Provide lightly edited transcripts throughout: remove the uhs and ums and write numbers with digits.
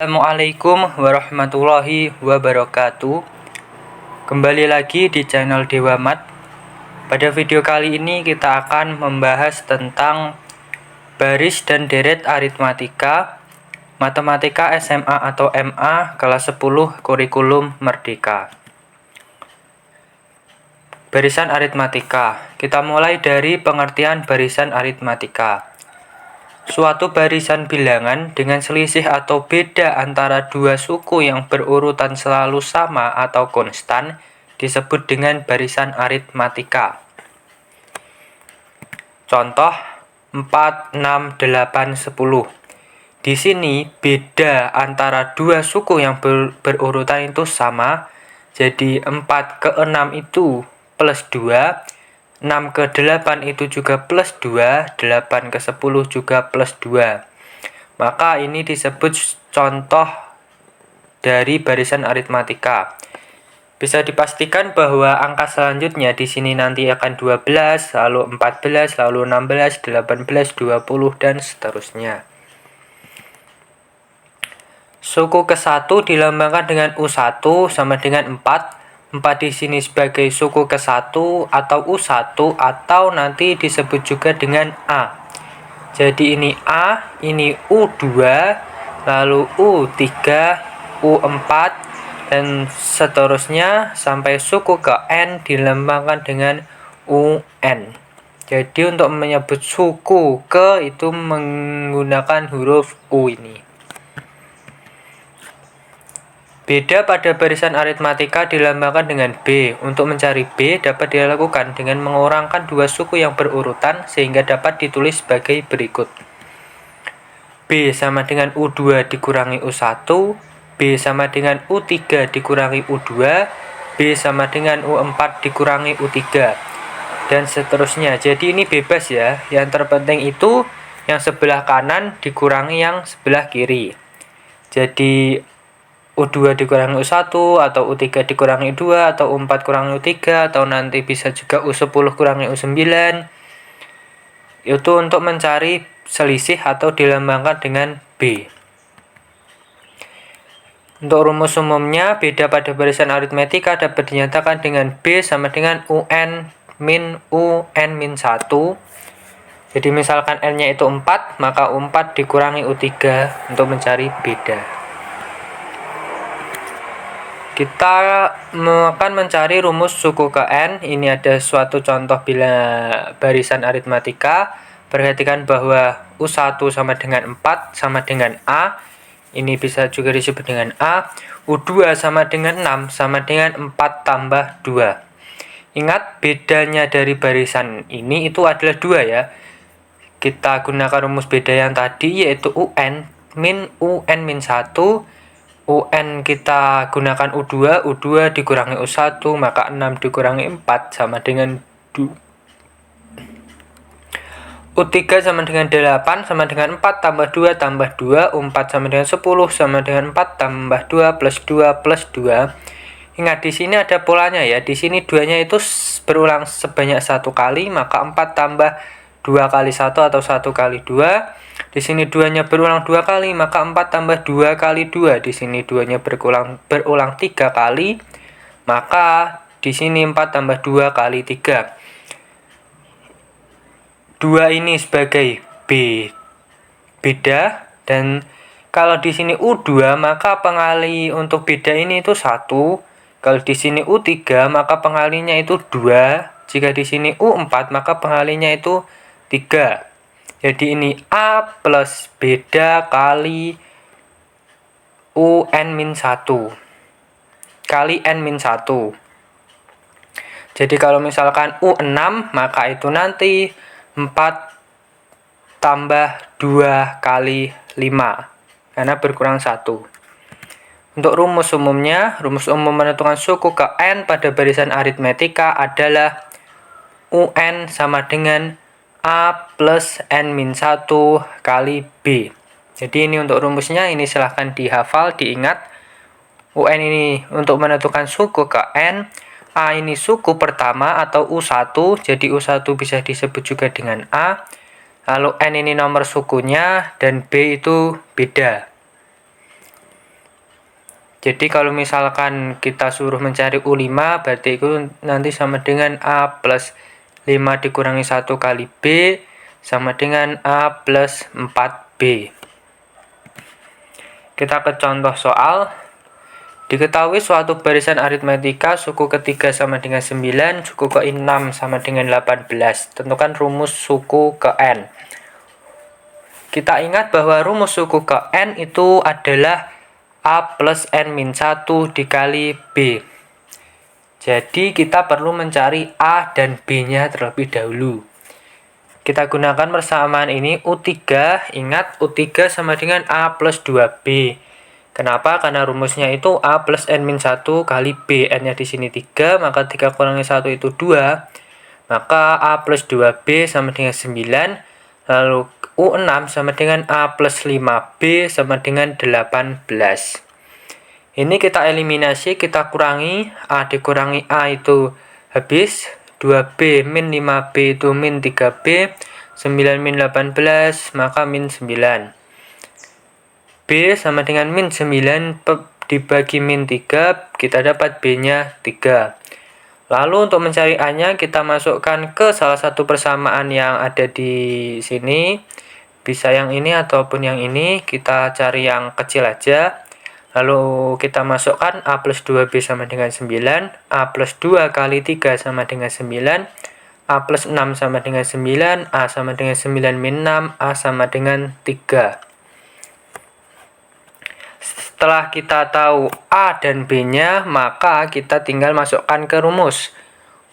Assalamualaikum warahmatullahi wabarakatuh. Kembali lagi di channel Dewa Mat. Pada video kali ini kita akan membahas tentang baris dan deret aritmatika, matematika SMA atau MA kelas 10 kurikulum merdeka. Barisan aritmatika. Kita mulai dari pengertian barisan aritmatika. Suatu barisan bilangan dengan selisih atau beda antara dua suku yang berurutan selalu sama atau konstan disebut dengan barisan aritmatika. Contoh 4, 6, 8, 10. Di sini beda antara dua suku yang berurutan itu sama. Jadi 4 ke 6 itu plus 2. 6 ke 8 itu juga plus 2, 8 ke 10 juga plus 2. Maka ini disebut contoh dari barisan aritmatika. Bisa dipastikan bahwa angka selanjutnya di sini nanti akan 12, lalu 14, lalu 16, 18, 20, dan seterusnya. Suku ke-1 dilambangkan dengan U1 sama dengan 4. 4 di sini sebagai suku ke-1 atau U1 atau nanti disebut juga dengan A. Jadi ini A, ini U2, lalu U3, U4, dan seterusnya sampai suku ke N dilambangkan dengan UN. Jadi untuk menyebut suku ke itu menggunakan huruf U ini. Beda pada barisan aritmatika dilambangkan dengan B. Untuk mencari B dapat dilakukan dengan mengurangkan dua suku yang berurutan sehingga dapat ditulis sebagai berikut. B sama dengan U2 dikurangi U1, B sama dengan U3 dikurangi U2, B sama dengan U4 dikurangi U3, dan seterusnya. Jadi ini bebas ya. Yang terpenting itu yang sebelah kanan dikurangi yang sebelah kiri. Jadi U2 dikurangi U1, atau U3 dikurangi U2, atau U4 kurangi U3, atau nanti bisa juga U10 kurangi U9. Itu untuk mencari selisih atau dilambangkan dengan B. Untuk rumus umumnya, beda pada barisan aritmatika dapat dinyatakan dengan B sama dengan UN min UN min 1. Jadi misalkan N-nya itu 4, maka U4 dikurangi U3 untuk mencari beda. Kita akan mencari rumus suku ke N. Ini ada suatu contoh bila barisan aritmatika. Perhatikan bahwa U1 sama dengan 4 sama dengan A. Ini bisa juga disebut dengan A. U2 sama dengan 6 sama dengan 4 tambah 2. Ingat bedanya dari barisan ini itu adalah 2 ya. Kita gunakan rumus beda yang tadi yaitu UN min 1. UN kita gunakan U2, U2 dikurangi U1, maka 6 dikurangi 4 sama dengan 2. U3 sama dengan 8 sama dengan 4 tambah 2 tambah 2, U4 sama dengan 10 sama dengan 4 tambah 2 plus 2 plus 2. Ingat di sini ada polanya ya. Di sini 2-nya itu berulang sebanyak 1 kali, maka 4 tambah 2 kali 1 atau 1 kali 2. Di sini 2-nya berulang 2 kali, maka 4 tambah 2 kali 2. Di sini 2-nya berulang 3 kali, maka di sini 4 tambah 2 kali 3. 2 ini sebagai B beda, dan kalau di sini U2 maka pengali untuk beda ini itu 1. Kalau di sini U3 maka pengalinya itu 2. Jika di sini U4 maka pengalinya itu 3. Jadi ini A plus beda kali UN min 1 kali N min 1. Jadi kalau misalkan U6 maka itu nanti 4 tambah 2 kali 5 karena berkurang 1. Untuk rumus umumnya, rumus umum menentukan suku ke N pada barisan aritmatika adalah UN sama dengan A plus N min 1 kali B. Jadi ini untuk rumusnya, ini silahkan dihafal, diingat. UN ini untuk menentukan suku ke N. A ini suku pertama atau U1, jadi U1 bisa disebut juga dengan A. Lalu N ini nomor sukunya, dan B itu beda. Jadi kalau misalkan kita suruh mencari U5, berarti itu nanti sama dengan A plus 5 dikurangi 1 kali B, sama dengan A plus 4B. Kita ke contoh soal. Diketahui suatu barisan aritmatika suku ketiga sama dengan 9, suku ke-6 sama dengan 18. Tentukan rumus suku ke N. Kita ingat bahwa rumus suku ke N itu adalah A plus N min 1 dikali B. Jadi kita perlu mencari A dan B-nya terlebih dahulu. Kita gunakan persamaan ini U3. Ingat U3 sama dengan A plus 2B. Kenapa? Karena rumusnya itu A plus N min 1 kali B. N-nya di sini 3, maka 3 kurangi 1 itu 2. Maka A plus 2B sama dengan 9. Lalu U6 sama dengan A plus 5B sama dengan 18. Ini kita eliminasi, kita kurangi. A dikurangi A itu habis. 2B min 5B itu min 3B. 9 min 18, maka min 9. B sama dengan min 9 dibagi min 3, kita dapat B-nya 3. Lalu untuk mencari A-nya, kita masukkan ke salah satu persamaan yang ada di sini. Bisa yang ini ataupun yang ini, kita cari yang kecil aja. Lalu kita masukkan A plus 2B sama dengan 9, A plus 2 kali 3 sama dengan 9, A plus 6 sama dengan 9, A sama dengan 9 min 6, A sama dengan 3. Setelah kita tahu A dan B-nya, maka kita tinggal masukkan ke rumus.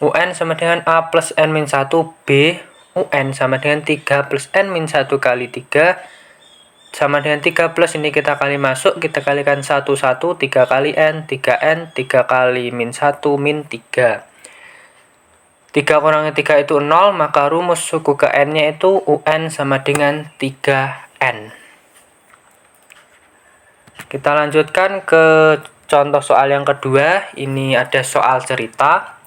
UN sama dengan A plus N min 1 B. UN sama dengan 3 plus N min 1 kali 3. Sama dengan 3 plus ini kita kali masuk. Kita kalikan 1, 1, 3 kali N, 3N, 3 kali min 1, min 3. 3 kurangi 3 itu 0, maka rumus suku ke N-nya itu UN sama dengan 3N. Kita lanjutkan ke contoh soal yang kedua. Ini ada soal cerita.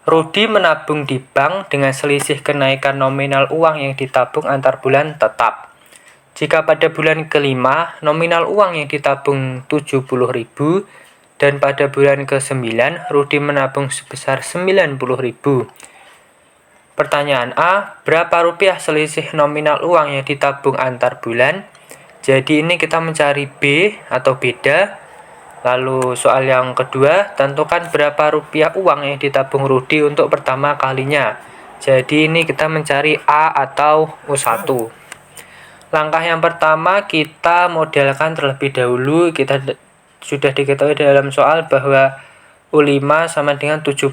Rudi menabung di bank dengan selisih kenaikan nominal uang yang ditabung antar bulan tetap. Jika pada bulan kelima nominal uang yang ditabung 70.000 dan pada bulan ke-9 Rudi menabung sebesar 90.000. Pertanyaan A, berapa rupiah selisih nominal uang yang ditabung antar bulan? Jadi ini kita mencari B atau beda. Lalu soal yang kedua, tentukan berapa rupiah uang yang ditabung Rudi untuk pertama kalinya. Jadi ini kita mencari A atau U1. Langkah yang pertama kita modelkan terlebih dahulu. Kita sudah diketahui dalam soal bahwa U5 sama dengan 70.000,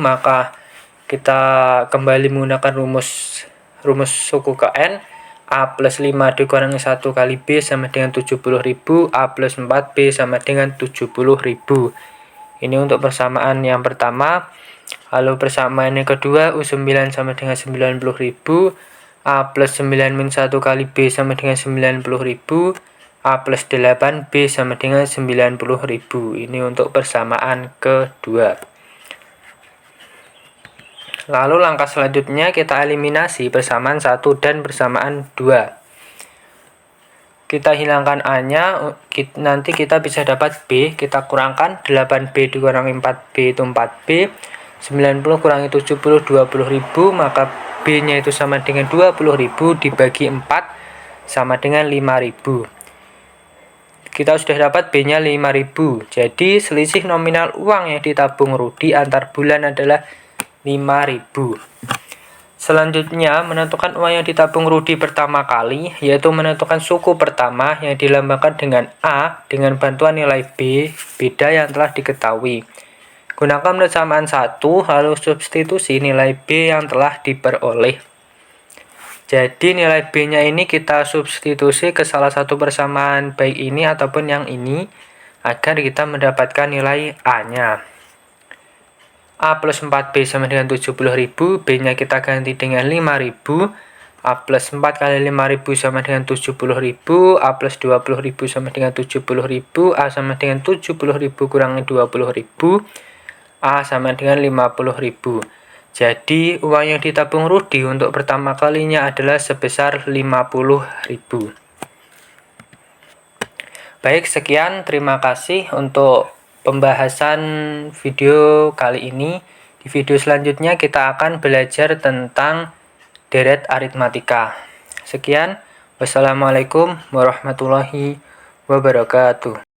maka kita kembali menggunakan rumus suku ke N. A plus 5 dikurangi 1 kali B sama dengan 70.000, A plus 4B sama dengan 70.000. Ini untuk persamaan yang pertama. Lalu persamaan yang kedua, U9 sama dengan 90.000, A plus 9 min 1 kali B sama dengan 90.000, A plus 8B sama dengan 90.000. Ini untuk persamaan kedua. Lalu langkah selanjutnya kita eliminasi persamaan 1 dan persamaan 2. Kita hilangkan A-nya, nanti kita bisa dapat B. Kita kurangkan 8B dikurangi 4B itu 4B. 90 kurangi 70 20.000, maka B-nya itu sama dengan 20.000 dibagi 4 sama dengan 5.000. Kita sudah dapat B-nya 5.000. Jadi selisih nominal uang yang ditabung Rudi antar bulan adalah 5.000. Selanjutnya menentukan uang yang ditabung Rudi pertama kali, yaitu menentukan suku pertama yang dilambangkan dengan A dengan bantuan nilai B beda yang telah diketahui. Gunakan persamaan 1 lalu substitusi nilai B yang telah diperoleh. Jadi nilai B-nya ini kita substitusi ke salah satu persamaan baik ini ataupun yang ini agar kita mendapatkan nilai A-nya. A plus 4B sama dengan 70.000, B-nya kita ganti dengan 5.000, A plus 4 kali 5.000 sama dengan 70.000, A plus 20.000 sama dengan 70.000, A sama dengan 70.000 kurangi 20.000, A sama dengan 50.000. Jadi uang yang ditabung Rudi untuk pertama kalinya adalah sebesar 50.000. Baik, sekian. Terima kasih untuk pembahasan video kali ini. Di video selanjutnya kita akan belajar tentang deret aritmatika. Sekian. Wassalamualaikum warahmatullahi wabarakatuh.